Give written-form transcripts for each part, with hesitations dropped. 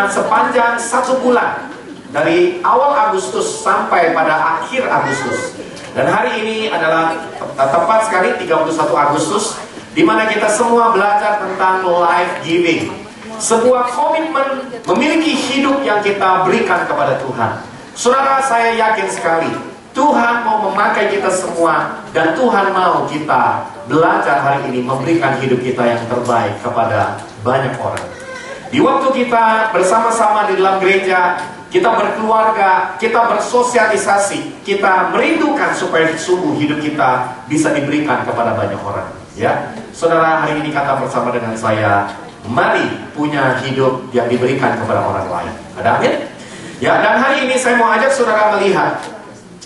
sepanjang 1 bulan dari awal Agustus sampai pada akhir Agustus. Dan hari ini adalah tepat sekali 31 Agustus, di mana kita semua belajar tentang life giving, sebuah komitmen memiliki hidup yang kita berikan kepada Tuhan. Saudara, saya yakin sekali Tuhan mau memakai kita semua, dan Tuhan mau kita belajar hari ini memberikan hidup kita yang terbaik kepada banyak orang. Di waktu kita bersama-sama di dalam gereja, kita berkeluarga, kita bersosialisasi, kita merindukan supaya sungguh hidup kita bisa diberikan kepada banyak orang. Ya, saudara, hari ini kata bersama dengan saya, mari punya hidup yang diberikan kepada orang lain. Ada amin? Ya, dan hari ini saya mau ajak saudara melihat,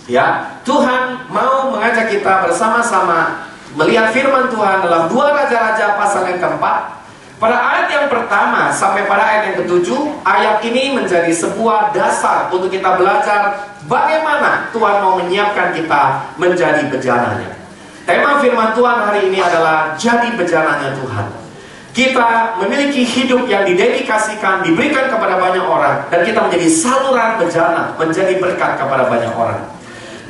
ya, Tuhan mau mengajak kita bersama-sama melihat firman Tuhan dalam 2 Raja-Raja pasal yang keempat. Pada ayat yang pertama sampai pada ayat yang ketujuh, ayat ini menjadi sebuah dasar untuk kita belajar bagaimana Tuhan mau menyiapkan kita menjadi bejananya. Tema firman Tuhan hari ini adalah jadi bejananya Tuhan. Kita memiliki hidup yang didedikasikan, diberikan kepada banyak orang, dan kita menjadi saluran bejana, menjadi berkat kepada banyak orang.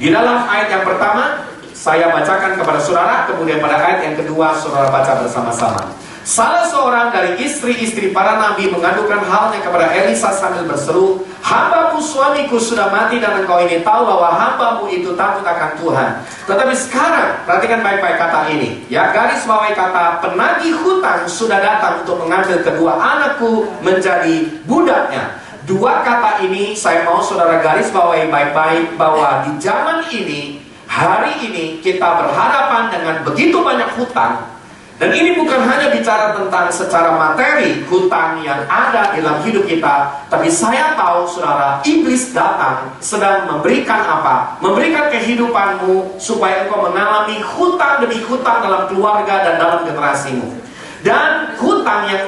Di dalam ayat yang pertama, saya bacakan kepada saudara, kemudian pada ayat yang kedua, saudara baca bersama-sama. Salah seorang dari istri-istri para nabi mengadukan halnya kepada Elisa sambil berseru, "Hambamu suamiku sudah mati, dan engkau ini tahu bahwa hambamu itu takut akan Tuhan. Tetapi sekarang," perhatikan baik-baik kata ini, ya, garis bawahi kata, "penagih hutang sudah datang untuk mengambil kedua anakku menjadi budaknya." Dua kata ini saya mau saudara garis bawahi baik-baik, bahwa di zaman ini, hari ini kita berhadapan dengan begitu banyak hutang. Dan ini bukan hanya bicara tentang secara materi hutang yang ada dalam hidup kita, tapi saya tahu saudara, iblis datang sedang memberikan apa? Memberikan kehidupanmu supaya engkau mengalami hutang demi hutang dalam keluarga dan dalam generasimu. Dan hutang yang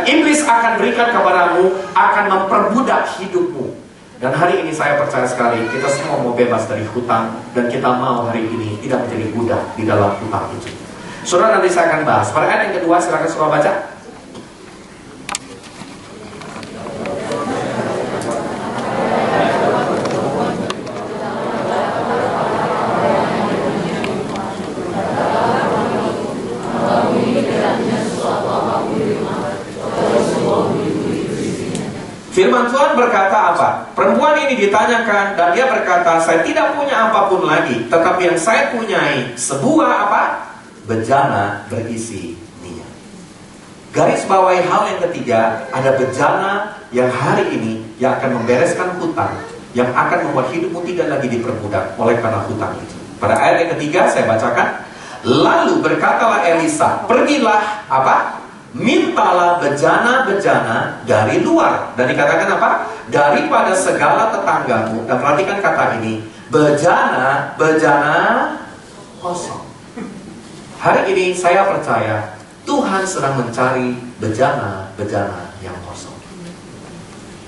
iblis akan berikan kepadamu akan memperbudak hidupmu. Dan hari ini saya percaya sekali kita semua mau bebas dari hutang, dan kita mau hari ini tidak menjadi budak di dalam hutang itu. Saudara, nanti saya akan bahas. Pada ayat yang kedua, silakan saudara baca. Firman Tuhan berkata apa? Perempuan ini ditanyakan, dan dia berkata, "Saya tidak punya apapun lagi, tetapi yang saya punyai sebuah apa? Bejana berisi minyak." Garis bawahi hal yang ketiga, ada bejana yang hari ini yang akan membereskan hutang, yang akan membuat hidupmu tidak lagi diperbudak oleh karena hutang itu. Pada ayat yang ketiga saya bacakan, "Lalu berkatalah Elisa, pergilah apa? Mintalah bejana-bejana dari luar." Dan dikatakan apa? Daripada segala tetanggamu. Dan perhatikan kata ini, bejana kosong. Hari ini saya percaya Tuhan sedang mencari bejana yang kosong.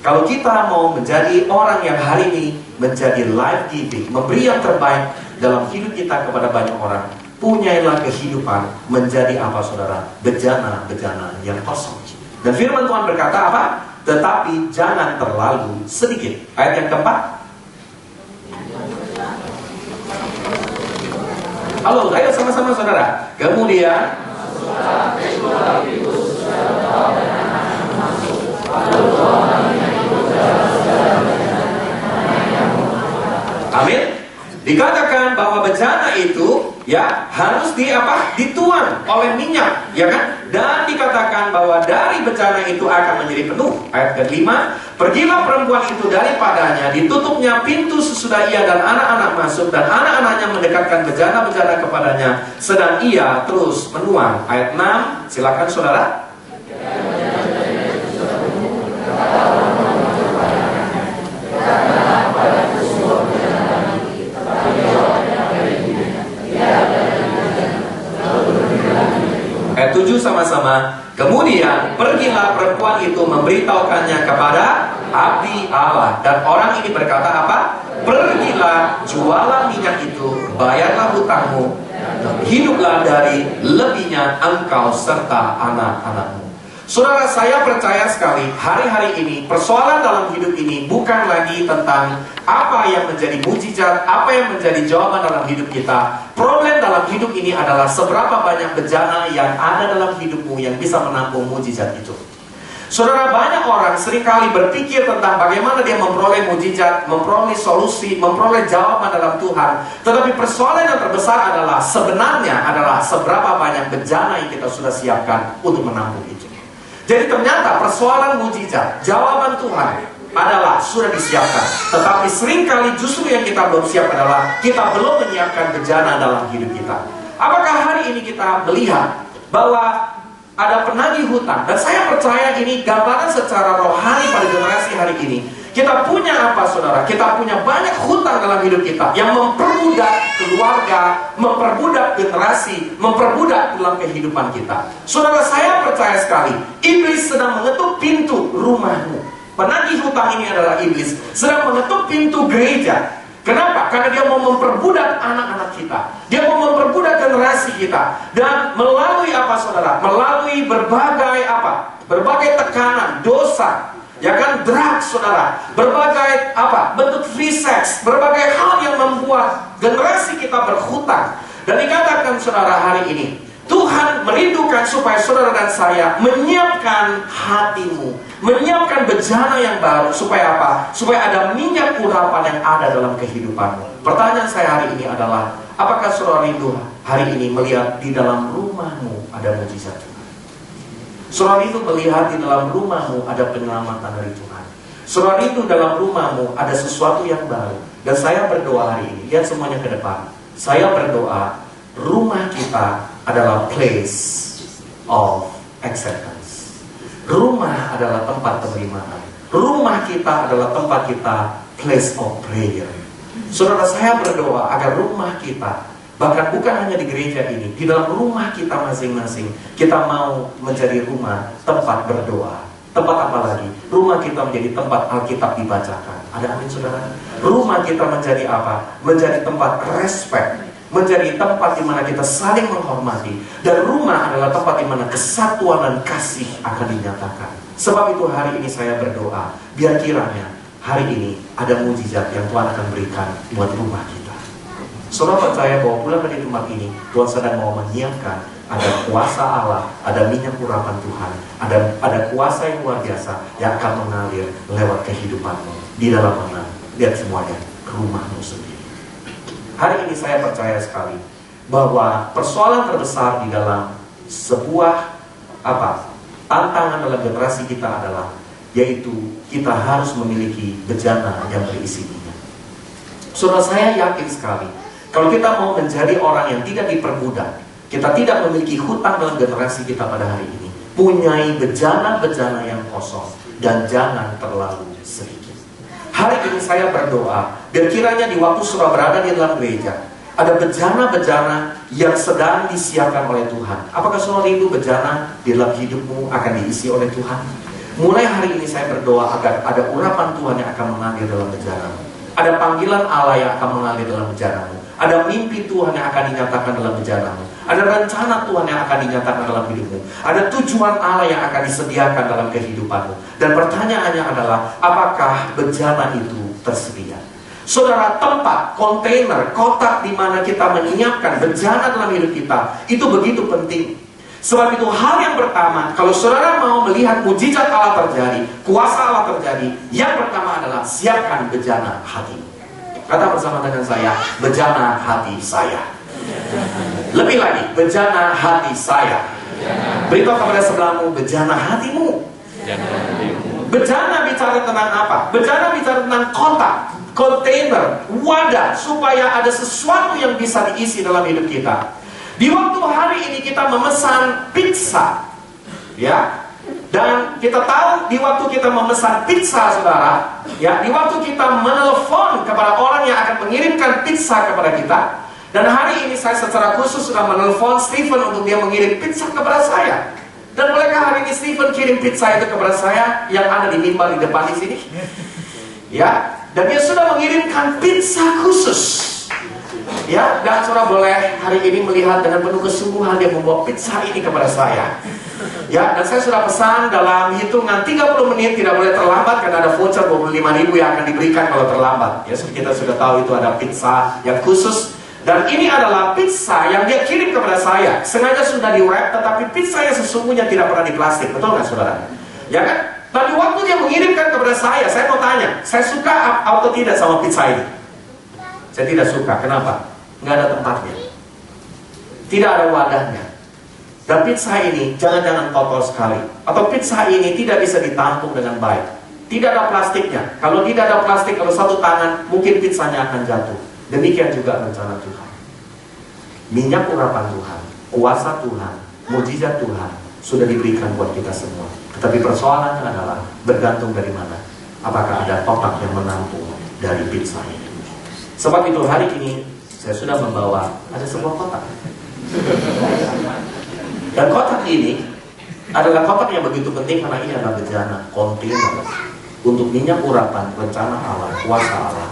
Kalau kita mau menjadi orang yang hari ini menjadi life giving, memberi yang terbaik dalam hidup kita kepada banyak orang, punyailah kehidupan menjadi apa saudara? Bejana yang kosong. Dan firman Tuhan berkata apa? Tetapi jangan terlalu sedikit. Ayat yang keempat. Halo, ayo sama-sama saudara. Kemudian amin. Dikatakan bahwa bejana itu ya harus dituang oleh minyak, ya kan? Dan dikatakan bahwa dari bejana itu akan menjadi penuh. Ayat kelima, pergilah perempuan itu daripadanya, ditutupnya pintu sesudah ia dan anak-anak masuk, dan anak-anaknya mendekatkan bejana-bejana kepadanya, sedang ia terus menuang. Ayat 6, silakan saudara. Ayat 7 sama-sama. Kemudian pergilah perempuan itu memberitahukannya kepada abdi Allah. Dan orang ini berkata apa? Pergilah, jualah minyak itu, bayarlah hutangmu, hiduplah dari lebihnya engkau serta anak-anakmu. Saudara, saya percaya sekali hari-hari ini persoalan dalam hidup ini bukan lagi tentang apa yang menjadi mujizat, apa yang menjadi jawaban dalam hidup kita. Problem dalam hidup ini adalah seberapa banyak bejana yang ada dalam hidupmu yang bisa menampung mujizat itu. Saudara, banyak orang seringkali berpikir tentang bagaimana dia memperoleh mujizat, memperoleh solusi, memperoleh jawaban dalam Tuhan. Tetapi persoalan yang terbesar adalah sebenarnya adalah seberapa banyak bejana yang kita sudah siapkan untuk menampung itu. Jadi ternyata persoalan mujizat, jawaban Tuhan adalah sudah disiapkan. Tetapi seringkali justru yang kita belum siap adalah kita belum menyiapkan bejana dalam hidup kita. Apakah hari ini kita melihat bahwa ada penagih hutang? Dan saya percaya ini gambaran secara rohani pada generasi hari ini. Kita punya apa, saudara? Kita punya banyak hutang dalam hidup kita yang memperbudak keluarga, memperbudak generasi, memperbudak dalam kehidupan kita. Saudara, saya percaya sekali iblis sedang mengetuk pintu rumahmu. Penagih hutang ini adalah iblis sedang mengetuk pintu gereja. Kenapa? Karena dia mau memperbudak anak-anak kita. Dia mau memperbudak generasi kita. Dan melalui apa, saudara? Melalui berbagai apa? Berbagai tekanan, dosa, ya kan, drugs, saudara, berbagai apa, bentuk free sex, berbagai hal yang membuat generasi kita berhutang. Dan dikatakan, saudara, hari ini Tuhan merindukan supaya saudara dan saya menyiapkan hatimu, menyiapkan bejana yang baru. Supaya apa? Supaya ada minyak urapan yang ada dalam kehidupanmu. Pertanyaan saya hari ini adalah, apakah saudara rindu hari ini melihat di dalam rumahmu ada mujizat Tuhan? Saudara itu melihat di dalam rumahmu ada penyelamatan dari Tuhan. Saudara itu dalam rumahmu ada sesuatu yang baru. Dan saya berdoa hari ini, lihat semuanya ke depan. Saya berdoa, rumah kita adalah place of acceptance. Rumah adalah tempat penerimaan. Rumah kita adalah tempat kita place of prayer. Saudara, saya berdoa agar rumah kita, bahkan bukan hanya di gereja ini, di dalam rumah kita masing-masing, kita mau menjadi rumah tempat berdoa. Tempat apa lagi? Rumah kita menjadi tempat Alkitab dibacakan. Ada amin, saudara? Rumah kita menjadi apa? Menjadi tempat respect, menjadi tempat di mana kita saling menghormati. Dan rumah adalah tempat di mana kesatuan dan kasih akan dinyatakan. Sebab itu hari ini saya berdoa, biar kiranya hari ini ada mujizat yang Tuhan akan berikan buat rumah kita. Saudara percaya bahwa pulang dari tempat ini, Tuhan sedang mau menyiapkan, ada kuasa Allah, ada minyak urapan Tuhan, ada kuasa yang luar biasa yang akan mengalir lewat kehidupanmu. Di dalam mana? Lihat semuanya, rumahmu sendiri. Hari ini saya percaya sekali bahwa persoalan terbesar di dalam sebuah tantangan dalam generasi kita adalah, yaitu kita harus memiliki bejana yang berisi minyak. Saudara, saya yakin sekali kalau kita mau menjadi orang yang tidak diperbudak, kita tidak memiliki hutang dalam generasi kita pada hari ini, punyai bejana-bejana yang kosong, dan jangan terlalu sedikit. Hari ini saya berdoa, biar kiranya di waktu saudara berada di dalam gereja, ada bejana-bejana yang sedang disiapkan oleh Tuhan. Apakah saudara rindu bejana di dalam hidupmu akan diisi oleh Tuhan? Mulai hari ini saya berdoa agar ada urapan Tuhan yang akan mengalir dalam bejanamu. Ada panggilan Allah yang akan mengalir dalam bejanamu. Ada mimpi Tuhan yang akan dinyatakan dalam bejanamu. Ada rencana Tuhan yang akan dinyatakan dalam hidupmu. Ada tujuan Allah yang akan disediakan dalam kehidupanmu. Dan pertanyaannya adalah, apakah bejana itu tersedia? Saudara, tempat, kontainer, kotak di mana kita menyiapkan bejana dalam hidup kita, itu begitu penting. Sebab itu hal yang pertama, kalau saudara mau melihat mujizat Allah terjadi, kuasa Allah terjadi, yang pertama adalah siapkan bejana hati. Kata bersama dengan saya, bejana hati saya. Lebih lagi, bejana hati saya. Beritahu kepada sebelahmu, bejana hatimu. Bejana bicara tentang apa? Bejana bicara tentang kotak, kontainer, wadah, supaya ada sesuatu yang bisa diisi dalam hidup kita. Di waktu hari ini kita memesan pizza, ya, dan kita tahu di waktu kita memesan pizza, saudara, ya, di waktu kita menelpon kepada orang yang akan mengirimkan pizza kepada kita. Dan hari ini saya secara khusus sudah menelpon Stephen untuk dia mengirim pizza kepada saya. Dan bolehkah hari ini Stephen kirim pizza itu kepada saya yang ada di mimbar di depan di sini? Ya, dan dia sudah mengirimkan pizza khusus. Ya, dan saudara boleh hari ini melihat dengan penuh kesungguhan dia membawa pizza ini kepada saya. Ya, dan saya sudah pesan dalam hitungan 30 menit tidak boleh terlambat karena ada voucher 25.000 yang akan diberikan kalau terlambat. Ya, kita sudah tahu itu ada pizza yang khusus. Dan ini adalah pizza yang dia kirim kepada saya. Sengaja sudah di wrap, tetapi pizza yang sesungguhnya tidak pernah di plastik. Betul nggak saudara? Ya kan? Tapi waktu dia mengirimkan kepada saya mau tanya, saya suka atau tidak sama pizza ini? Saya tidak suka. Kenapa? Nggak ada tempatnya. Tidak ada wadahnya. Dan pizza ini jangan-jangan kotor sekali. Atau pizza ini tidak bisa ditampung dengan baik. Tidak ada plastiknya. Kalau tidak ada plastik, kalau satu tangan, mungkin pizzanya akan jatuh. Demikian juga rencana Tuhan. Minyak urapan Tuhan, kuasa Tuhan, mujizat Tuhan sudah diberikan buat kita semua. Tetapi persoalannya adalah bergantung dari mana. Apakah ada kotak yang menampung dari pizza itu. Sebab itu hari ini saya sudah membawa ada sebuah kotak. Dan kotak ini adalah kotak yang begitu penting karena ini adalah bejana kontainer untuk minyak urapan rencana Allah, kuasa Allah.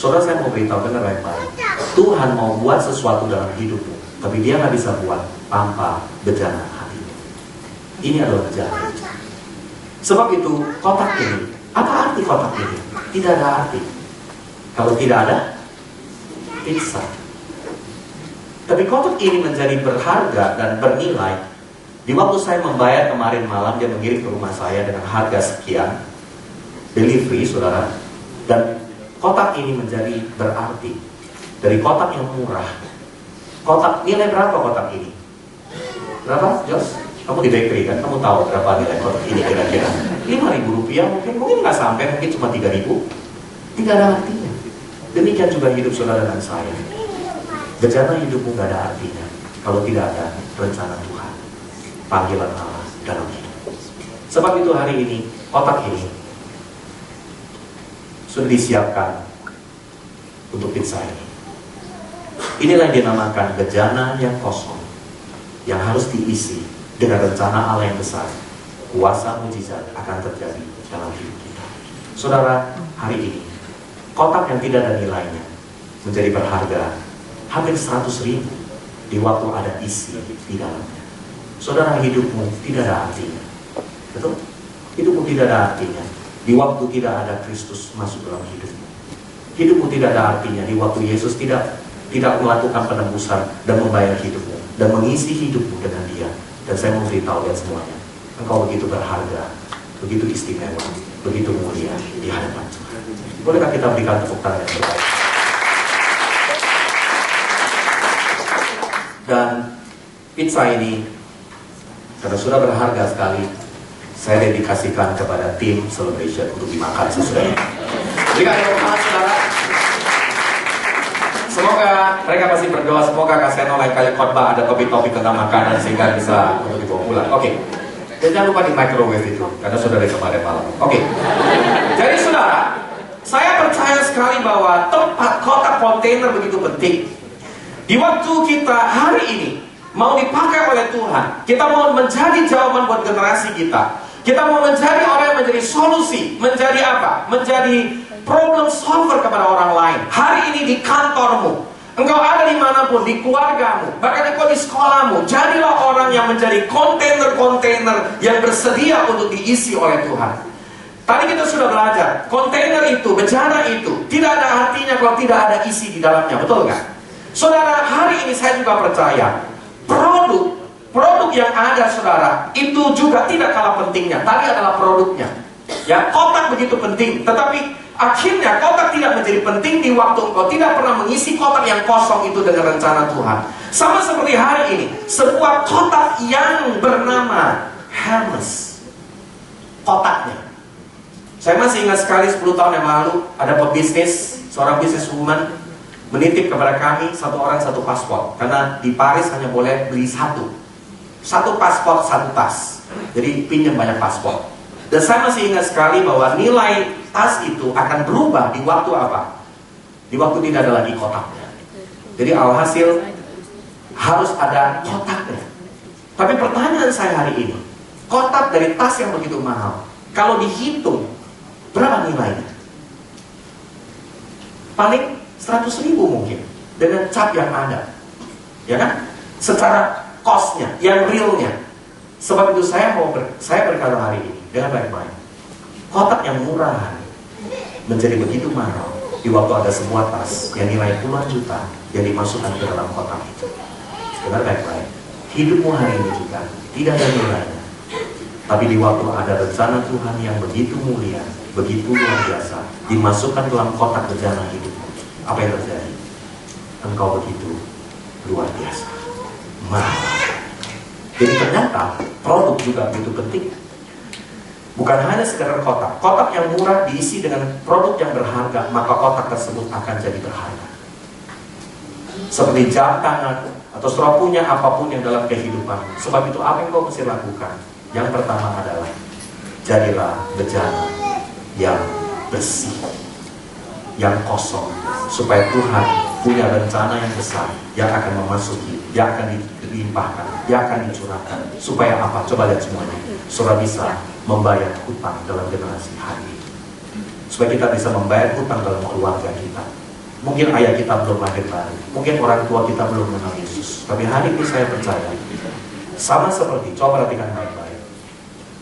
Saudara, saya mau beritahu benar baik-baik. Tuhan mau buat sesuatu dalam hidupmu, tapi Dia nggak bisa buat tanpa bejana hatimu. Ini adalah bejana. Sebab itu kotak ini, apa arti kotak ini? Tidak ada arti kalau tidak ada pizza. Tapi kotak ini menjadi berharga dan bernilai. Di waktu saya membayar kemarin malam, dia mengirim ke rumah saya dengan harga sekian, delivery, saudara. Dan kotak ini menjadi berarti. Dari kotak yang murah. Kotak, nilai berapa kotak ini? Berapa, Jos? Kamu di bakery kan? Kamu tahu berapa nilai kotak ini kira-kira? 5.000 rupiah mungkin nggak sampai, mungkin cuma 3.000. Tidak ada artinya. Demikian juga hidup saudara dan saya. Bejana hidupmu nggak ada artinya kalau tidak ada rencana Tuhan, panggilan Allah dalam hidup. Sebab itu hari ini kotak ini sudah disiapkan untuk pizza ini. Inilah yang dinamakan bejana yang kosong, yang harus diisi dengan rencana Allah yang besar. Kuasa mujizat akan terjadi dalam hidup kita. Saudara, hari ini kotak yang tidak ada nilainya menjadi berharga hampir 100.000 di waktu ada isi di dalamnya. Saudara, hidupmu tidak ada artinya. Betul? Hidupmu tidak ada artinya di waktu tidak ada Kristus masuk dalam hidupmu. Hidupmu tidak ada artinya di waktu Yesus tidak melakukan penebusan dan membayar hidupmu dan mengisi hidupmu dengan Dia. Dan saya mau beritahu ya semuanya, engkau begitu berharga, begitu istimewa, begitu mulia di hadapan Tuhan. Bolehkah kita berikan tepuk tangan yang terbaik? Dan pizza ini karena sudah berharga sekali, saya dedikasikan kepada tim Celebration untuk dimakan sesudah ini. Berikan tepuk tangan, saudara. Semoga mereka pasti berdoa, semoga Kak Seno lain kali khotbah ada topik-topik tentang makanan sehingga bisa untuk dibawa pulang. Oke. Dan jangan lupa di microwave itu karena sudah dari kemarin malam. Oke. Jadi saudara, saya percaya sekali bahwa tempat kotak kontainer begitu penting. Di waktu kita hari ini mau dipakai oleh Tuhan, kita mau menjadi jawaban buat generasi kita. Kita mau menjadi orang yang menjadi solusi, menjadi apa? Menjadi problem solver kepada orang lain. Hari ini di kantormu, engkau ada dimanapun, di keluargamu, bahkan engkau di sekolahmu, jadilah orang yang menjadi kontainer-kontainer yang bersedia untuk diisi oleh Tuhan. Tadi kita sudah belajar, kontainer itu, bejana itu, tidak ada artinya kalau tidak ada isi di dalamnya, betul nggak? Saudara, hari ini saya juga percaya, produk yang ada saudara, itu juga tidak kalah pentingnya. Tadi adalah produknya. Ya, kotak begitu penting, tetapi akhirnya kotak tidak menjadi penting di waktu engkau tidak pernah mengisi kotak yang kosong itu dengan rencana Tuhan. Sama seperti hari ini, sebuah kotak yang bernama Hermes. Kotaknya. Saya masih ingat sekali 10 tahun yang lalu, ada pebisnis, seorang businesswoman menitip kepada kami satu orang satu paspor. Karena di Paris hanya boleh beli satu paspor, satu tas. Jadi pinjam banyak paspor. Dan saya masih ingat sekali bahwa nilai tas itu akan berubah di waktu apa? Di waktu tidak ada lagi kotaknya. Jadi alhasil harus ada kotaknya. Tapi pertanyaan saya hari ini, kotak dari tas yang begitu mahal, kalau dihitung berapa nilainya? Paling 100.000 mungkin dengan cap yang ada, ya kan? Secara cost-nya, yang realnya. Sebab itu saya berkata hari ini dengan baik-baik. Kotak yang murah menjadi begitu mahal di waktu ada sebuah tas yang nilai puluhan juta yang dimasukkan ke dalam kotak itu. Dengar baik-baik. Hidupmu hari ini juga tidak ada nilainya. Tapi di waktu ada rencana Tuhan yang begitu mulia, begitu luar biasa, dimasukkan dalam kotak rencana hidupmu, apa yang terjadi? Engkau begitu luar biasa, mahal. Jadi ternyata produk juga begitu penting. Bukan hanya sekedar kotak. Kotak yang murah diisi dengan produk yang berharga, maka kotak tersebut akan jadi berharga. Seperti jam tangan atau saudara punya apapun yang dalam kehidupan. Sebab itu apa yang kau mesti lakukan? Yang pertama adalah jadilah bejana yang bersih, yang kosong, supaya Tuhan punya rencana yang besar yang akan memasuki, yang akan dilimpahkan, yang akan dicurahkan. Supaya apa? Coba lihat semuanya. Saudara bisa membayar hutang dalam generasi hari ini. Supaya kita bisa membayar hutang dalam keluarga kita. Mungkin ayah kita belum lahir baru, mungkin orang tua kita belum mengenal Yesus. Tapi hari ini saya percaya, sama seperti, coba perhatikan baik-baik,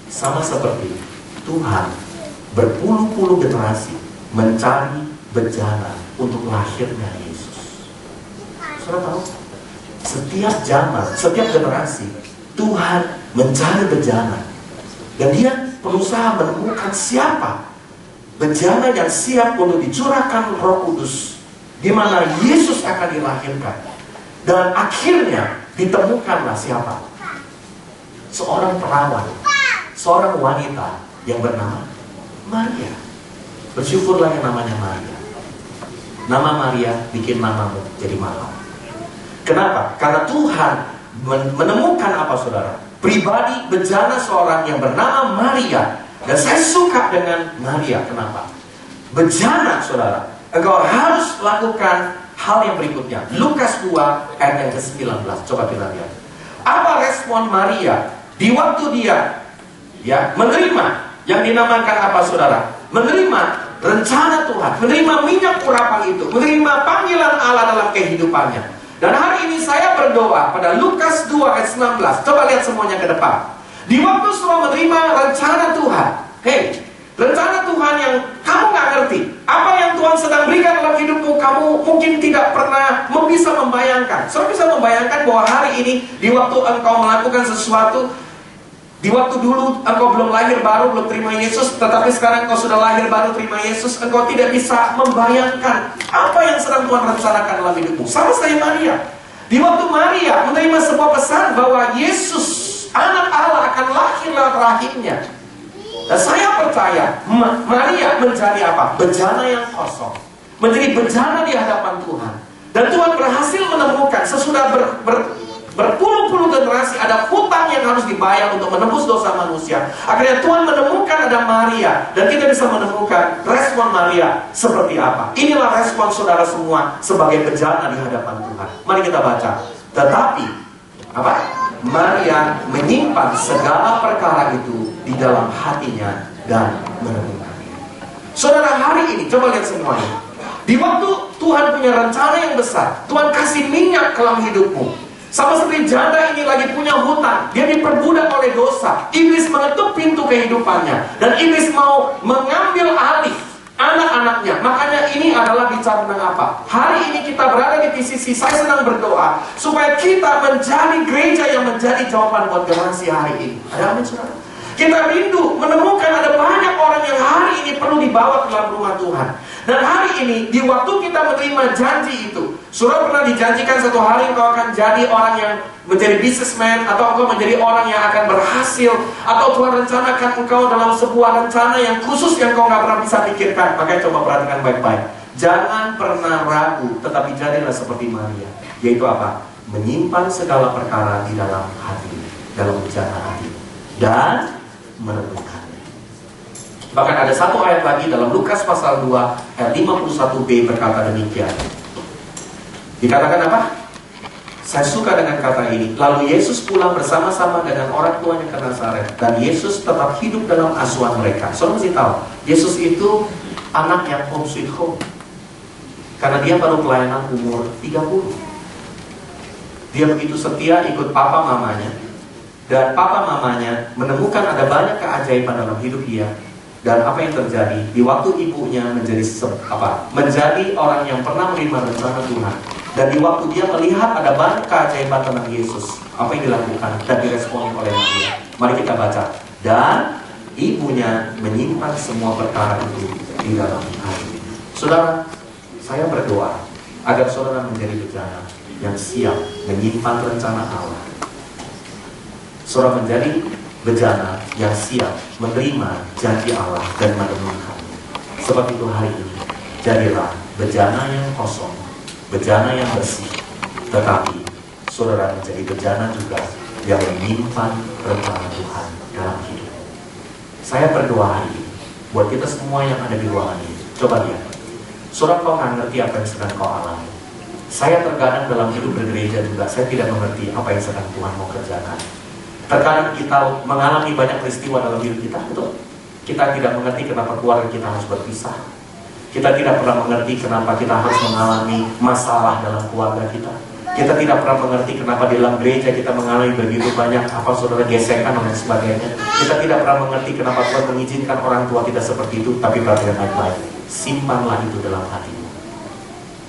sama seperti Tuhan berpuluh-puluh generasi mencari bejana untuk lahirnya Yesus. Saudara tahu? Setiap zaman, setiap generasi Tuhan mencari bejana. Dan dia berusaha menemukan siapa bejana yang siap untuk dicurahkan Roh Kudus, di mana Yesus akan dilahirkan. Dan akhirnya ditemukanlah siapa? Seorang perawan, seorang wanita yang bernama Maria. Bersyukurlah yang namanya Maria. Nama Maria bikin namamu jadi mahal. Kenapa? Karena Tuhan menemukan apa saudara? Pribadi bejana seorang yang bernama Maria. Dan saya suka dengan Maria. Kenapa? Bejana saudara, engkau harus lakukan hal yang berikutnya. Lukas 2 ayat yang ke-19. Coba kita lihat. Apa respon Maria di waktu dia menerima yang dinamakan apa saudara? Menerima rencana Tuhan, menerima minyak urapan itu, menerima panggilan Allah dalam kehidupannya. Dan hari ini saya berdoa pada Lukas 2 ayat 19. Coba lihat semuanya ke depan. Di waktu semua menerima rencana Tuhan. Hei, rencana Tuhan yang kamu gak ngerti. Apa yang Tuhan sedang berikan dalam hidupmu, kamu mungkin tidak pernah bisa membayangkan. Saudara bisa membayangkan bahwa hari ini, di waktu engkau melakukan sesuatu, di waktu dulu engkau belum lahir baru, belum terima Yesus, tetapi sekarang engkau sudah lahir baru terima Yesus, engkau tidak bisa membayangkan apa yang sedang Tuhan rencanakan dalam hidupmu. Sama saya Maria. Di waktu Maria menerima sebuah pesan bahwa Yesus, anak Allah, akan lahir lewat rahimnya. Dan saya percaya Maria menjadi apa? Bejana yang kosong. Menjadi bejana di hadapan Tuhan. Dan Tuhan berhasil menemukan sesudah berpuluh-puluh generasi ada hutang yang harus dibayar untuk menebus dosa manusia. Akhirnya Tuhan menemukan ada Maria. Dan kita bisa menemukan respon Maria seperti apa. Inilah respon saudara semua sebagai bejana di hadapan Tuhan. Mari kita baca. Tetapi apa? Maria menyimpan segala perkara itu di dalam hatinya dan merenungkannya. Saudara hari ini coba lihat semuanya. Di waktu Tuhan punya rencana yang besar, Tuhan kasih minyak ke dalam hidupmu. Sama seperti janda ini lagi punya hutang, dia diperbudak oleh dosa. Iblis mengetuk pintu kehidupannya dan iblis mau mengambil alih anak-anaknya. Makanya ini adalah bicara tentang apa? Hari ini kita berada di PCC. Saya sedang berdoa supaya kita menjadi gereja yang menjadi jawaban buat generasi hari ini. Ada amin saudara? Kita rindu menemukan ada banyak orang yang hari ini perlu dibawa ke dalam rumah Tuhan. Dan hari ini di waktu kita menerima janji itu, saudara pernah dijanjikan satu hari engkau akan jadi orang yang menjadi businessman, atau engkau menjadi orang yang akan berhasil, atau Tuhan rencanakan engkau dalam sebuah rencana yang khusus yang engkau gak pernah bisa pikirkan. Makanya coba perhatikan baik-baik. Jangan pernah ragu, tetapi jadilah seperti Maria. Yaitu apa? Menyimpan segala perkara di dalam hati, dalam bejana hati, dan merenungkannya. Bahkan ada satu ayat lagi dalam Lukas pasal 2 ayat 51b berkata demikian. Dikatakan apa? Saya suka dengan kata ini. Lalu Yesus pulang bersama-sama dengan orang tuanya ke Nazaret, dan Yesus tetap hidup dalam asuhan mereka. Saudara mesti tahu, Yesus itu anak yang home sweet home. Karena dia baru pelayanan umur 30. Dia begitu setia ikut papa mamanya. dan papa mamanya menemukan ada banyak keajaiban dalam hidup dia. Dan apa yang terjadi di waktu ibunya menjadi orang yang pernah menerima rencana Tuhan, dan di waktu dia melihat ada banyak keajaiban tentang Yesus, apa yang dilakukan dan diresponi oleh Maria? Mari kita baca. Dan ibunya menyimpan semua perkara itu di dalam hati. Saudara, saya berdoa agar saudara menjadi bejana yang siap menyimpan rencana Allah. Saudara menjadi bejana yang siap menerima janji Allah dan merenungkannya. Sebab itu hari ini, jadilah bejana yang kosong, bejana yang bersih, tetapi saudara menjadi bejana juga yang menyimpan rencana Tuhan dalam hidup. Saya berdoa hari ini buat kita semua yang ada di ruangan ini. Coba lihat, saudara, kau nggak ngerti apa yang sedang kau alami. Saya terkadang dalam hidup bergereja juga, saya tidak mengerti apa yang sedang Tuhan mau kerjakan. Terkadang kita mengalami banyak peristiwa dalam hidup kita, betul? Kita tidak mengerti kenapa keluarga kita harus berpisah. Kita tidak pernah mengerti kenapa kita harus mengalami masalah dalam keluarga kita. Kita tidak pernah mengerti kenapa di dalam gereja kita mengalami begitu banyak saudara gesekan dan sebagainya. Kita tidak pernah mengerti kenapa Tuhan mengizinkan orang tua kita seperti itu. Tapi perhatikan baik-baik, simpanlah itu dalam hatimu.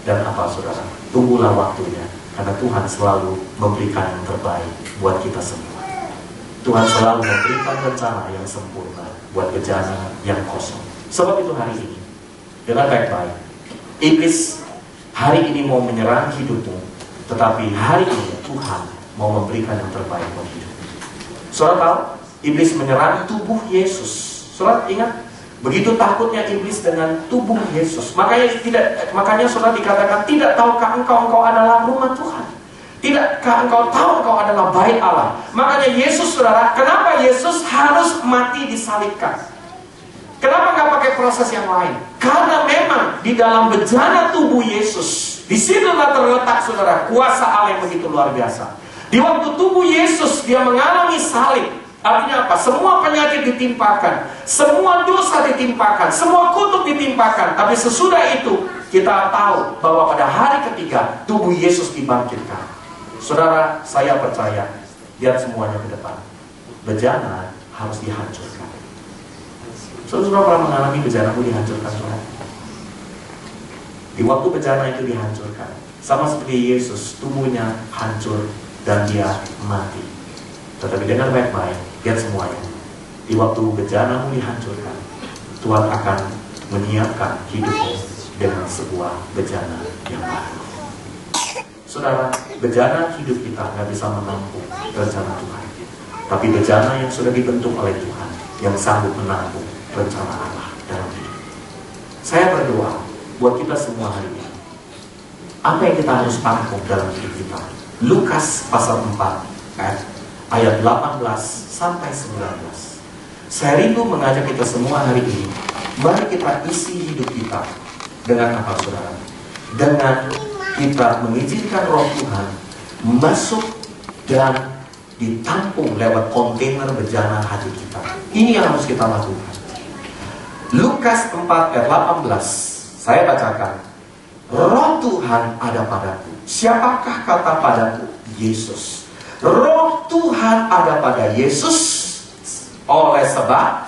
Dan saudara, tunggulah waktunya, karena Tuhan selalu memberikan yang terbaik buat kita semua. Tuhan selalu memberikan rencana yang sempurna buat bejana yang kosong. Sebab itu hari ini, dengar baik-baik, iblis hari ini mau menyerang hidupmu, tetapi hari ini Tuhan mau memberikan yang terbaik buat hidupmu. Saudara tahu, iblis menyerang tubuh Yesus. Saudara ingat, begitu takutnya iblis dengan tubuh Yesus. Makanya saudara dikatakan, tidak tahukah engkau adalah rumah Tuhan? Tidakkah engkau tahu engkau adalah bait Allah? Makanya Yesus, saudara, kenapa Yesus harus mati disalibkan? Kenapa nggak pakai proses yang lain? Karena memang di dalam bejana tubuh Yesus, di situlah terletak, saudara, kuasa Allah yang begitu luar biasa. Di waktu tubuh Yesus dia mengalami salib, artinya apa? Semua penyakit ditimpakan, semua dosa ditimpakan, semua kutuk ditimpakan. Tapi sesudah itu kita tahu bahwa pada hari ketiga tubuh Yesus dibangkitkan. Saudara, saya percaya, lihat semuanya ke depan. Bejana harus dihancurkan. Saudara pernah mengalami bejanamu dihancurkan, saudara? Di waktu bejana itu dihancurkan, sama seperti Yesus, tubuhnya hancur dan dia mati. Tetapi dengar baik-baik, lihat semuanya. Di waktu bejanamu dihancurkan, Tuhan akan menyiapkan hidupmu dengan sebuah bejana yang baru. Saudara, bejana hidup kita nggak bisa menampung rencana Tuhan. Tapi bejana yang sudah dibentuk oleh Tuhan, yang sanggup menampung rencana Allah dalam hidup. Saya berdoa buat kita semua hari ini. Apa yang kita harus tampung dalam hidup kita? Lukas pasal 4 ayat 18 sampai 19. Saya rindu mengajak kita semua hari ini. Mari kita isi hidup kita dengan apa, saudara? Dengan kita mengizinkan Roh Tuhan masuk dan ditampung lewat kontainer bejana hati kita. Ini yang harus kita lakukan. Lukas 4 ayat 18, saya bacakan. Roh Tuhan ada padaku. Siapakah kata padaku? Yesus. Roh Tuhan ada pada Yesus, oleh sebab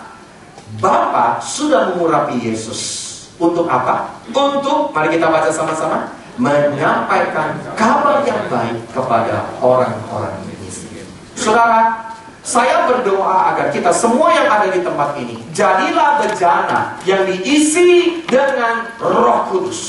Bapa sudah mengurapi Yesus. Untuk apa? Untuk, mari kita baca sama-sama, menyampaikan kabar yang baik kepada orang-orang miskin. Saudara, saya berdoa agar kita semua yang ada di tempat ini jadilah bejana yang diisi dengan Roh Kudus,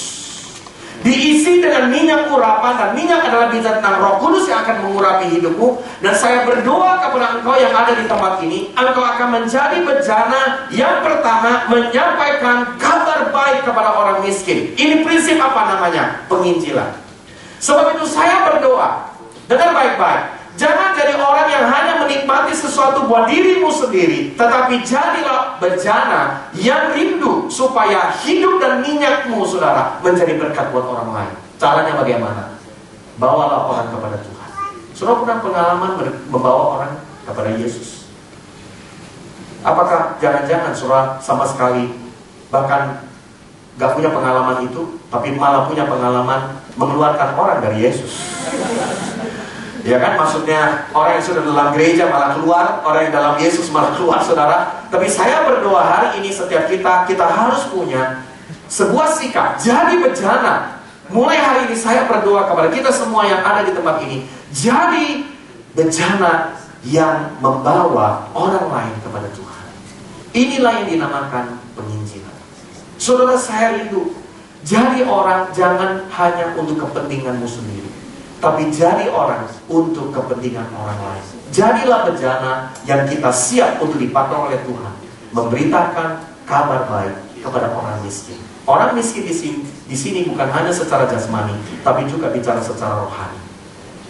diisi dengan minyak urapan, dan minyak adalah bicara tentang Roh Kudus yang akan mengurapi hidupmu. Dan saya berdoa kepada engkau yang ada di tempat ini, engkau akan menjadi bejana yang pertama menyampaikan kabar baik kepada orang miskin. Ini prinsip apa namanya? Penginjilan. Sebab itu saya berdoa, dengar baik-baik, jangan jadi orang yang hanya menikmati sesuatu buat dirimu sendiri, tetapi jadilah bejana yang rindu supaya hidup dan minyakmu, saudara, menjadi berkat buat orang lain. Caranya bagaimana? Bawalah orang kepada Tuhan. Saudara pernah pengalaman membawa orang kepada Yesus? Apakah jangan-jangan saudara sama sekali bahkan gak punya pengalaman itu, tapi malah punya pengalaman mengeluarkan orang dari Yesus? Ya kan, maksudnya orang yang sudah dalam gereja malah keluar, orang yang dalam Yesus malah keluar, saudara. Tapi saya berdoa hari ini setiap kita harus punya sebuah sikap jadi bejana. Mulai hari ini saya berdoa kepada kita semua yang ada di tempat ini, jadi bejana yang membawa orang lain kepada Tuhan. Inilah yang dinamakan penginjilan. Saudara, saya rindu jadi orang jangan hanya untuk kepentinganmu sendiri, tapi jadi orang untuk kepentingan orang lain. Jadilah bejana yang kita siap untuk dipakai oleh Tuhan, memberitakan kabar baik kepada orang miskin. Orang miskin di sini bukan hanya secara jasmani, tapi juga bicara secara rohani.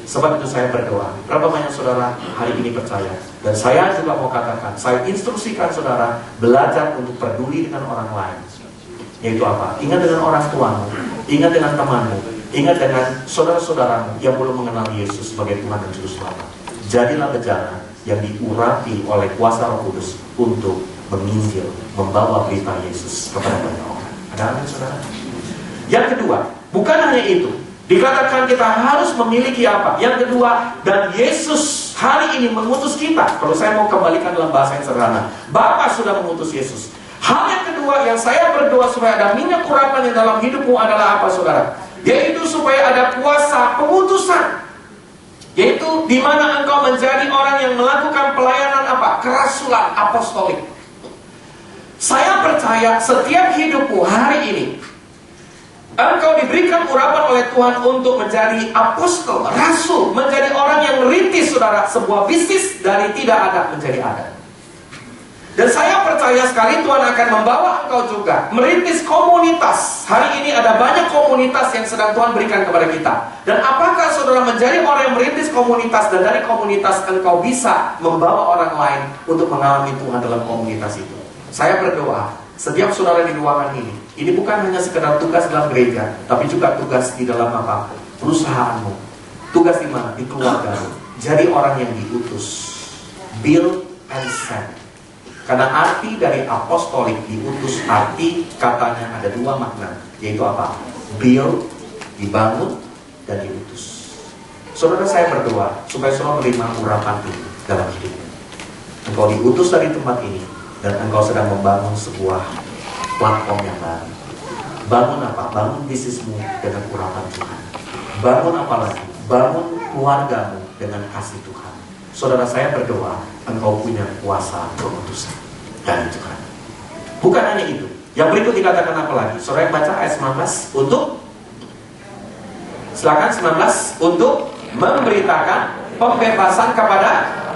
Sebab itu saya berdoa. Berapa banyak saudara hari ini percaya? Dan saya juga mau katakan, saya instruksikan saudara belajar untuk peduli dengan orang lain. Yaitu apa? Ingat dengan orang tuamu, ingat dengan temanmu, ingat dengan saudara-saudaramu yang belum mengenal Yesus sebagai Tuhan dan Juru Selamat. Jadilah bejana yang diurapi oleh kuasa Roh Kudus untuk menginjil, membawa berita Yesus kepada banyak orang. Ada amin, saudara? Yang kedua, bukan hanya itu. Dikatakan kita harus memiliki apa? Yang kedua, dan Yesus hari ini mengutus kita. Kalau saya mau kembalikan dalam bahasa yang sederhana, Bapa sudah mengutus Yesus. Hal yang kedua yang saya berdoa supaya ada minyak urapan yang dalam hidupmu adalah apa, saudara? Yaitu supaya ada kuasa pengutusan. Yaitu di mana engkau menjadi orang yang melakukan pelayanan apa? Kerasulan apostolik. Saya percaya setiap hidupmu hari ini engkau diberikan urapan oleh Tuhan untuk menjadi apostol, rasul, menjadi orang yang merintis, saudara, sebuah bisnis dari tidak ada menjadi ada. Dan saya percaya sekali Tuhan akan membawa engkau juga merintis komunitas. Hari ini ada banyak komunitas yang sedang Tuhan berikan kepada kita. Dan apakah saudara menjadi orang yang merintis komunitas, dan dari komunitas engkau bisa membawa orang lain untuk mengalami Tuhan dalam komunitas itu? Saya berdoa, setiap saudara di ruangan ini bukan hanya sekedar tugas dalam gereja, tapi juga tugas di dalam apa? Perusahaanmu. Tugas di mana? Di keluargamu. Jadi orang yang diutus. Build and send. Karena arti dari apostolik, diutus, arti katanya ada dua makna. Yaitu apa? Build, dibangun, dan diutus. Saudara, saya berdoa supaya saudara menerima urapan ini dalam hidupmu. Engkau diutus dari tempat ini, dan engkau sedang membangun sebuah platform yang baru. Bangun apa? Bangun bisnismu dengan urapan Tuhan. Bangun apa lagi? Bangun keluargamu dengan kasih Tuhan. Saudara, saya berdoa engkau punya kuasa pengutusan dari Tuhan. Bukan hanya itu. Yang berikut dikatakan apa lagi? Saudara yang baca ayat 19 untuk, silakan 19, untuk memberitakan pembebasan kepada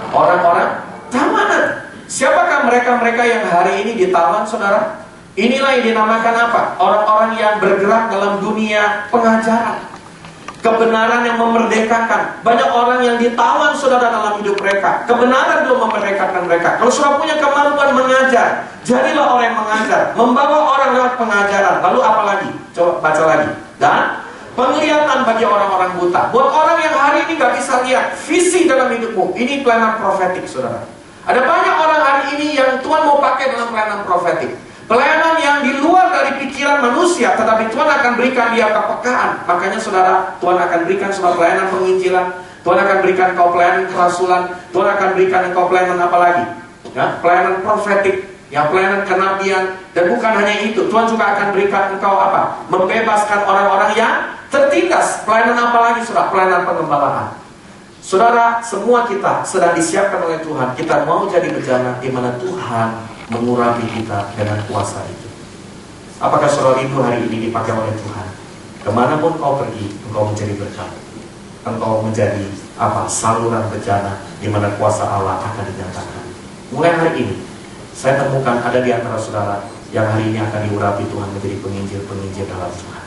orang-orang tawanan. Siapakah mereka-mereka yang hari ini ditawan, saudara? Inilah yang dinamakan apa? Orang-orang yang bergerak dalam dunia pengajaran. Kebenaran yang memerdekakan. Banyak orang yang ditawan, saudara, dalam hidup mereka. Kebenaran belum memerdekakan mereka. Kalau saudara punya kemampuan mengajar, jadilah orang yang mengajar, membawa orang lewat pengajaran. Lalu apa lagi? Coba baca lagi. Dan penglihatan bagi orang-orang buta. Buat orang yang hari ini gak bisa lihat visi dalam hidupmu, ini pelayanan profetik, saudara. Ada banyak orang hari ini yang Tuhan mau pakai dalam pelayanan profetik. Pelayanan yang di luar dari pikiran manusia, tetapi Tuhan akan berikan dia kepekaan. Makanya saudara, Tuhan akan berikan sebuah pelayanan penginjilan. Tuhan akan berikan kau pelayanan kerasulan. Tuhan akan berikan kau pelayanan apa lagi? Ya, pelayanan profetik, ya, pelayanan kenabian. Dan bukan hanya itu, Tuhan juga akan berikan engkau apa? Membebaskan orang-orang yang tertindas. Pelayanan apa lagi, saudara? Pelayanan pengembalaan. Saudara, semua kita sedang disiapkan oleh Tuhan. Kita mau jadi bejana di mana Tuhan mengurapi kita dengan kuasa itu. Apakah saudara rindu hari ini dipakai oleh Tuhan? Kemanapun kau pergi, engkau menjadi berkat. Engkau menjadi apa? Saluran bejana di mana kuasa Allah akan dinyatakan. Mulai hari ini, saya temukan ada di antara saudara yang hari ini akan diurapi Tuhan menjadi penginjil-penginjil dalam Tuhan.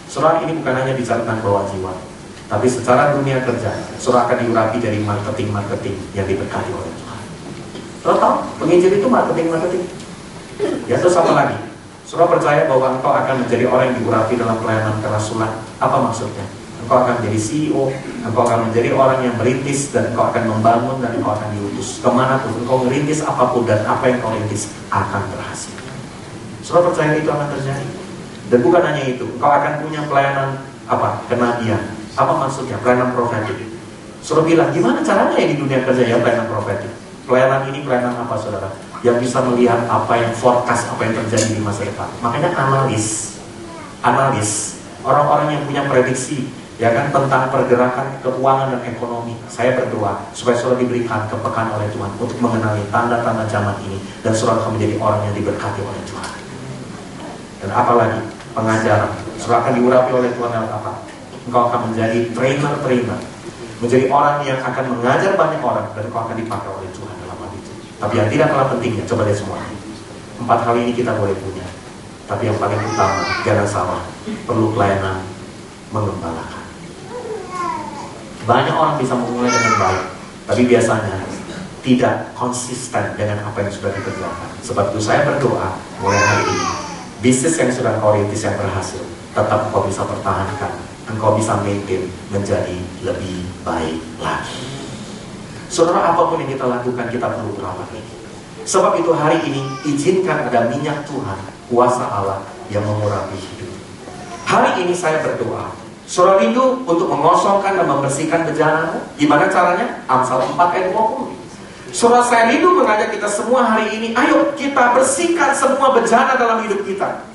Saudara, ini bukan hanya bicara tentang bawa jiwa, tapi secara dunia kerja, saudara akan diurapi dari marketing-marketing yang diberkati oleh Tuhan. Saudara tahu, penginjil itu marketing. Ya, terus apa lagi? Saudara percaya bahwa engkau akan menjadi orang yang diurapi dalam pelayanan kerasulan. Apa maksudnya? Engkau akan menjadi CEO, engkau akan menjadi orang yang merintis, dan engkau akan membangun, dan engkau akan diutus. Kemanapun engkau merintis apapun, dan apa yang engkau rintis akan berhasil. Saudara percaya itu akan terjadi. Dan bukan hanya itu, engkau akan punya pelayanan apa? Kenabian. Apa maksudnya? Pelayanan profetik. Saudara bilang, gimana caranya ya di dunia kerja ya pelayanan profetik? Pelayanan ini pelayanan apa saudara? Yang bisa melihat apa yang forecast, apa yang terjadi di masa depan. Makanya analis, orang-orang yang punya prediksi, ya kan, tentang pergerakan keuangan dan ekonomi. Saya berdoa supaya saudara diberikan kepekaan oleh Tuhan untuk mengenali tanda-tanda zaman ini, dan saudara akan menjadi orang yang diberkati oleh Tuhan. Dan apalagi pengajaran, saudara akan diurapi oleh Tuhan lewat apa? Engkau akan menjadi trainer, menjadi orang yang akan mengajar banyak orang, dan engkau akan dipakai oleh Tuhan dalam hal itu. Tapi yang tidak kalah pentingnya, coba lihat semua. 4 hal ini kita boleh punya. Tapi yang paling utama, jangan salah, perlu pelayanan mengembalakan. Banyak orang bisa memulai dengan baik, tapi biasanya tidak konsisten dengan apa yang sudah dikerjakan. Sebab itu saya berdoa, mulai hari ini, bisnis yang sudah kau rintis yang berhasil, tetap kau bisa pertahankan, engkau bisa maintain menjadi lebih baik lagi. Saudara, apapun yang kita lakukan, kita perlu merawat ini. Sebab itu hari ini, izinkan ada minyak Tuhan, kuasa Allah yang mengurapi hidup. Hari ini saya berdoa, saudara rindu untuk mengosongkan dan membersihkan bejanamu. Gimana caranya? Amsal 4 ayat 20. Saudara, saya rindu mengajak kita semua hari ini, ayo kita bersihkan semua bejana dalam hidup kita.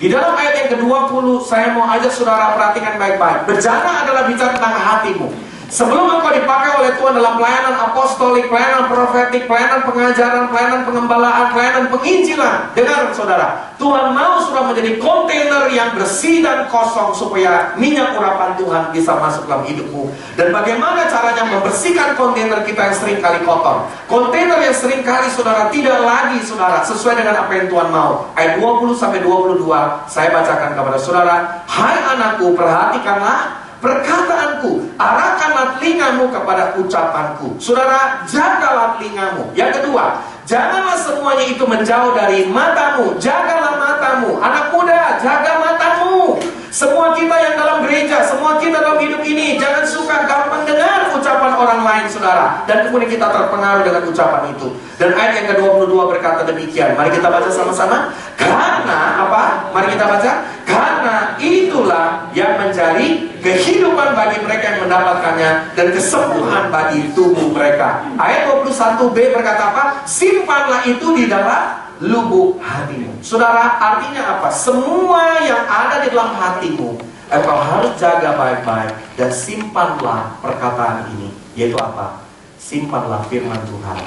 Di dalam ayat yang ke-20, saya mau ajak saudara perhatikan baik-baik. Bejana adalah bicara tentang hatimu. Sebelum engkau dipakai oleh Tuhan dalam pelayanan apostolik, pelayanan profetik, pelayanan pengajaran, pelayanan pengembalaan, pelayanan penginjilan, dengar saudara, Tuhan mau saudara menjadi kontainer yang bersih dan kosong supaya minyak urapan Tuhan bisa masuk dalam hidupmu. Dan bagaimana caranya membersihkan kontainer kita yang sering kali kotor? Kontainer yang sering kali saudara tidak lagi saudara sesuai dengan apa yang Tuhan mau. Ayat 20-22 saya bacakan kepada saudara. Hai anakku, perhatikanlah perkataanku, arahkanlah telingamu kepada ucapanku. Saudara, jagalah telingamu. Yang kedua, janganlah semuanya itu menjauh dari matamu. Jagalah matamu. Anak muda, jaga matamu. Semua kita yang dalam gereja, semua kita dalam hidup ini, jangan suka gampang dengar ucapan orang lain, saudara, dan kemudian kita terpengaruh dengan ucapan itu. Dan ayat yang ke-22 berkata demikian. Mari kita baca sama-sama. Karena apa? Mari kita baca. Karena itulah yang menjadi kehidupan bagi mereka yang mendapatkannya, dan kesembuhan bagi tubuh mereka. Ayat 21b berkata apa? Simpanlah itu di dalam lubuk hatimu. Saudara, artinya apa? Semua yang ada di dalam hatimu, engkau harus jaga baik-baik, dan simpanlah perkataan ini. Yaitu apa? Simpanlah firman Tuhan,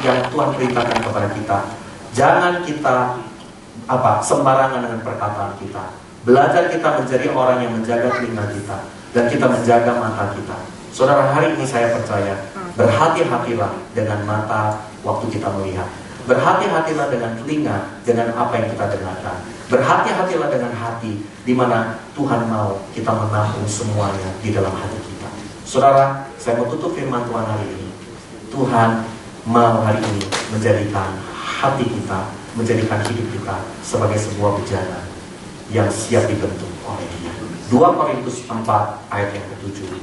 yang Tuhan perintahkan kepada kita. Jangan kita sembarangan dengan perkataan kita. Belajar kita menjadi orang yang menjaga telinga kita, dan kita menjaga mata kita. Saudara, hari ini saya percaya, berhati-hatilah dengan mata waktu kita melihat. Berhati-hatilah dengan telinga, dengan apa yang kita dengarkan. Berhati-hatilah dengan hati, di mana Tuhan mau kita menampung semuanya di dalam hati kita. Saudara, saya mau tutup firman Tuhan hari ini. Tuhan mau hari ini menjadikan hati kita, menjadikan hidup kita sebagai sebuah bejana yang siap dibentuk oleh Dia. 2 Korintus 4 ayat yang ke-7.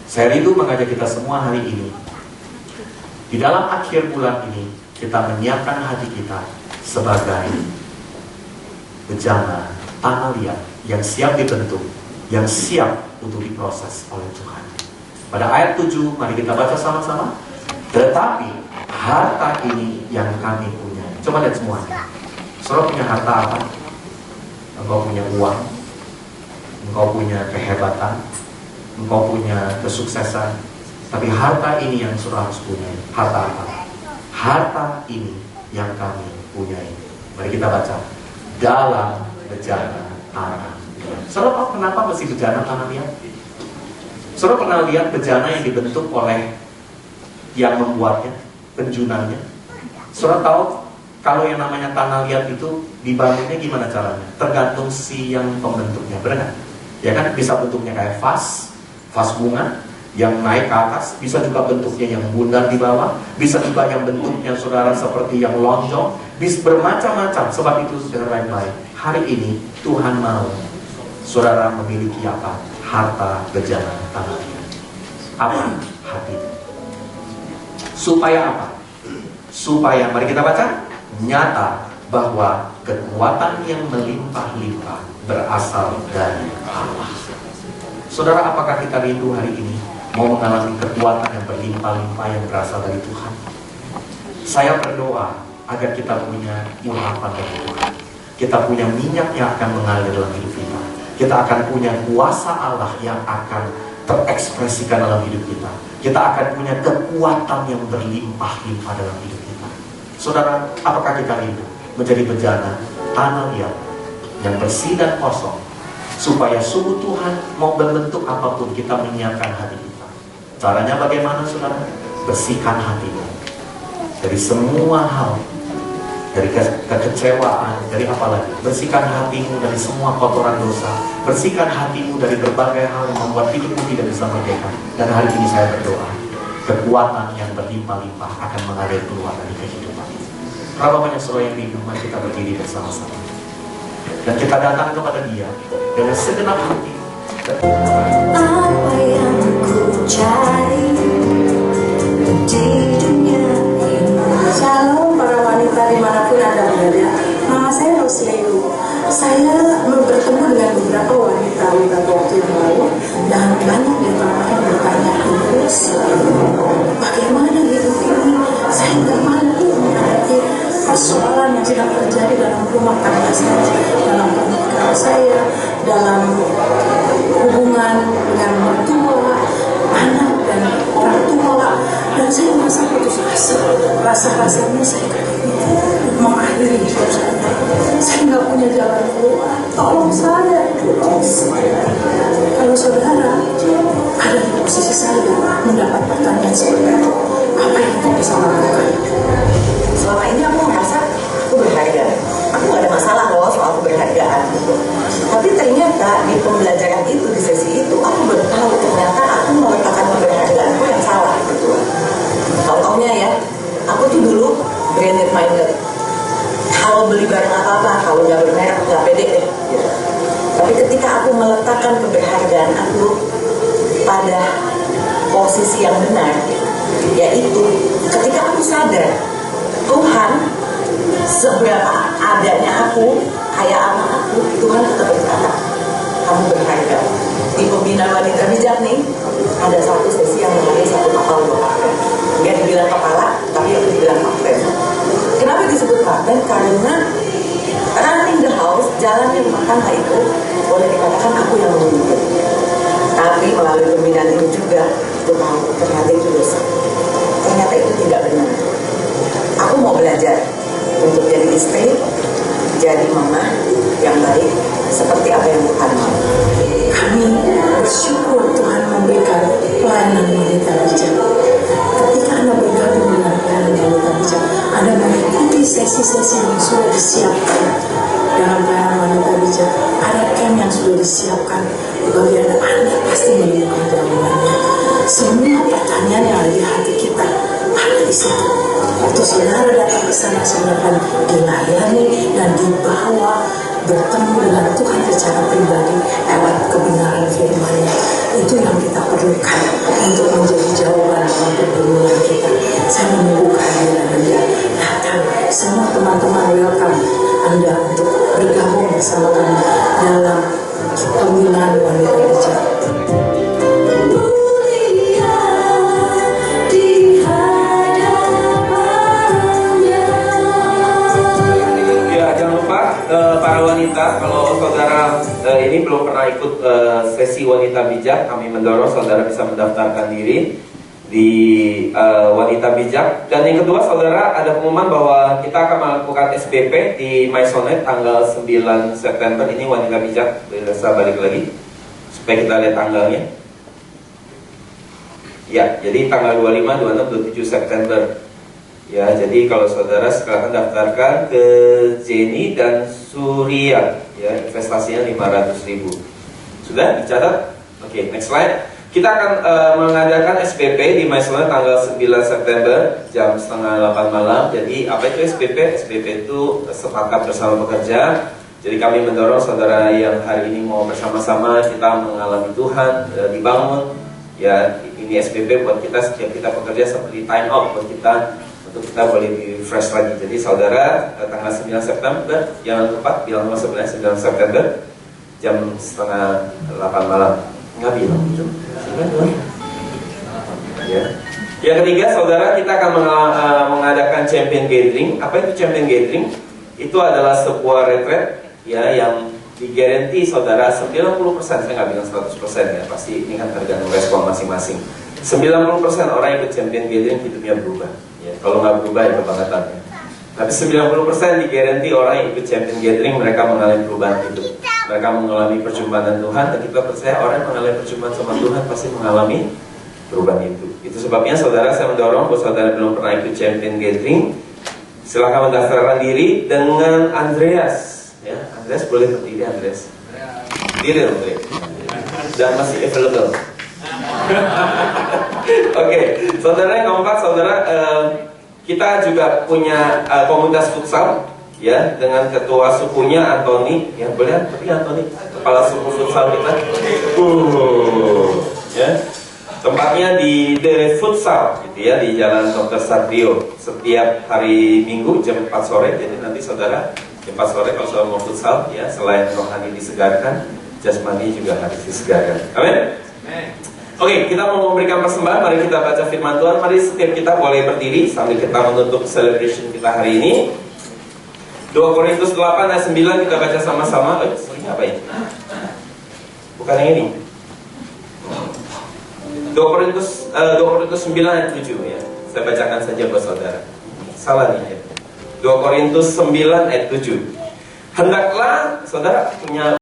Saya rindu mengajak kita semua hari ini, di dalam akhir bulan ini, kita menyiapkan hati kita sebagai bejana tanah liat yang siap dibentuk, yang siap untuk diproses oleh Tuhan. Pada ayat 7, mari kita baca sama-sama. Tetapi harta ini yang kami punya. Coba lihat semuanya. Saudara punya harta apa? Engkau punya uang, engkau punya kehebatan, engkau punya kesuksesan. Tapi harta ini yang saudara harus punya. Harta apa? Harta ini yang kami punyai. Mari kita baca. Dalam bejana tanah liat. Saudara tahu kenapa mesti bejana tanah liat? Saudara pernah lihat bejana yang dibentuk oleh yang membuatnya, penjunannya? Saudara tahu kalau yang namanya tanah liat itu dibangunnya gimana caranya? Tergantung si yang pembentuknya, benar? Ya kan, bisa bentuknya kayak vas bunga yang naik ke atas, bisa juga bentuknya yang bundar di bawah, bisa juga yang bentuknya saudara seperti yang lonjong, bisa bermacam-macam. Sebab itu saudara baik-baik, hari ini Tuhan mau saudara memiliki apa? Harta bejana tanah liat. Apa? Hati. Supaya apa? Supaya, mari kita baca, nyata bahwa kekuatan yang melimpah-limpah berasal dari Allah. Saudara, apakah kita rindu hari ini mau mengalami kekuatan yang berlimpah-limpah yang berasal dari Tuhan. Saya berdoa agar kita punya urapan dari Tuhan. Kita punya minyak yang akan mengalir dalam hidup kita. Kita akan punya kuasa Allah yang akan terekspresikan dalam hidup kita. Kita akan punya kekuatan yang berlimpah-limpah dalam hidup kita. Saudara, apakah kita rindu menjadi bejana tanah liat yang bersih dan kosong, supaya sungguh Tuhan mau berbentuk apapun kita menyiapkan hati kita? Caranya bagaimana, saudara? Bersihkan hatimu dari semua hal, dari kekecewaan, dari apa lagi? Bersihkan hatimu dari semua kotoran dosa. Bersihkan hatimu dari berbagai hal yang membuat hidupmu tidak bisa merdeka. Dan hari ini saya berdoa, kekuatan yang berlimpah-limpah akan mengalir keluar dari kehidupan. Berapa banyak saudara yang rindu? Mari kita berdiri bersama-sama dan kita datang kepada Dia dengan segenap hati. Apa yang ku cari di dunia ini. Shalom para wanita dimanapun Anda berada. Nama saya Rosleu. Saya bertemu dengan beberapa wanita beberapa waktu yang lalu, dan banyak di antara mereka bertanya, terus bagaimana hidup ini? Saya nggak mampu menghadapi persoalan yang sedang terjadi dalam rumah tangga saya, dalam pernikahan saya, dalam hubungan dengan mertua, anak dan orang tua, dan saya merasa putus asa. Rasa-rasanya saya mengakhiri hidup saya. Saya nggak punya jalan keluar. Tolong saya. Kalau saudara ada di posisi saya mendapat pertanyaan seperti itu, apa yang kita bisa lakukan? Selama ini aku merasa aku berharga. Aku gak ada masalah loh soal keberhargaan gitu. Tapi ternyata di pembelajaran itu, di sesi itu, aku baru tahu ternyata aku meletakkan keberhargaanku yang salah gitu. Contohnya ya, aku tuh dulu branded minded. Kalau beli barang apa-apa, kalau nggak bermerek nggak pede deh. Gitu. Tapi ketika aku meletakkan keberhargaan aku pada posisi yang benar, yaitu ketika aku sadar Tuhan seberapa adanya aku, kayak anak aku, Tuhan tetap berkata, kamu berharga. Di pembinaan wanita bijak nih, ada satu sesi yang namanya satu kapal dua kapten. Nggak dibilang kepala, tapi aku dibilang kapten. Kenapa disebut kapten? Karena running the house, jalan yang rumah tangga itu, boleh dikatakan aku yang memimpin. Tapi melalui pembinaan ini juga, aku tahu ternyata itu dosa. Ternyata itu tidak benar. Aku mau belajar untuk jadi istri, jadi mama yang baik, seperti apa yang Tuhan mau. Kami bersyukur Tuhan memberikan pelayanan wanita bijak. Ketika Anda bergabung dengan pelayanan wanita bijak, Anda mengikuti sesi-sesi yang sudah disiapkan dalam pelayanan wanita bijak. Ada camp yang sudah disiapkan bagi Anda pasti menemukan jawabannya. Semua pertanyaan yang ada di hati kita ada di situ. Waktu saudara datang ke sana, saudara dilayani dan dibawa bertemu dengan Tuhan secara pribadi lewat kebenaran firman-Nya. Itu yang kita perlukan untuk menjadi jawaban dalam pergumulan kita. Saya menunggu kehadiran Anda datang. Semua teman-teman welcome Anda untuk bergabung bersama kami dalam pembinaan wanita bijak. Para wanita, kalau saudara ini belum pernah ikut sesi wanita bijak, kami mendorong saudara bisa mendaftarkan diri di wanita bijak. Dan yang kedua, saudara, ada pengumuman bahwa kita akan melakukan SPP di Maisonet tanggal 9 September. Ini wanita bijak, bisa balik lagi supaya kita lihat tanggalnya. Ya, jadi tanggal 25, 26, 27 September. Ya, jadi kalau saudara sekarang daftarkan ke Jenny dan Surya, ya, investasinya 500.000. Sudah dicatat? Oke, next slide. Kita akan mengadakan SPP di Maisonet tanggal 9 September jam setengah 8 malam. Jadi apa itu SPP? SPP itu sepakat bersama bekerja. Jadi kami mendorong saudara yang hari ini mau bersama-sama kita mengalami Tuhan, dibangun. Ya, ini SPP buat kita setiap kita bekerja seperti time out buat kita, untuk kita boleh refresh lagi. Jadi saudara tanggal 9 September jangan lupa bilang sama 9 September jam setengah 8 malam. Nggak bilang gitu. Ya. Yang ketiga, saudara, kita akan mengadakan champion gathering. Apa itu champion gathering? Itu adalah sebuah retreat ya yang digaranti saudara 90%, saya nggak bilang 100% ya, pasti ini kan tergantung respon masing-masing. 90% orang ikut champion gathering hidupnya berubah. Ya, kalau nggak berubah ya kebangetan ya. Tapi 90% digaranti orang yang ikut champion gathering mereka mengalami perubahan hidup. Mereka mengalami perjumpaan dengan Tuhan, dan kita percaya orang yang mengalami perjumpaan sama Tuhan pasti mengalami perubahan itu. Itu sebabnya saudara, saya mendorong buat saudara belum pernah ikut champion gathering, silakan mendaftarkan diri dengan Andreas. Ya, Andreas boleh berdiri, Andreas. Berdiri dong, Andreas. Dan masih available. Oke, saudara yang keempat, saudara, kita juga punya komunitas futsal, ya, dengan ketua sukunya Antoni. Ya, boleh berdiri Antoni, kepala suku futsal kita. Ya. Tempatnya di The Futsal, gitu ya, di Jalan Dr. Satrio. Setiap hari Minggu jam 4 sore. Jadi nanti saudara jam 4 sore kalau saudara mau futsal, ya, selain rohani disegarkan, jasmani juga harus disegarkan. Amin. Oke, kita mau memberikan persembahan. Mari kita baca firman Tuhan. Mari setiap kita boleh berdiri sambil kita menutup celebration kita hari ini. 2 Korintus 8 ayat 9 kita baca sama-sama. Ini apa ini? Bukan yang ini. 2 Korintus 9 ayat 7 ya. Saya bacakan saja buat saudara. Salah nih ya. 2 Korintus 9 ayat 7. Hendaklah saudara punya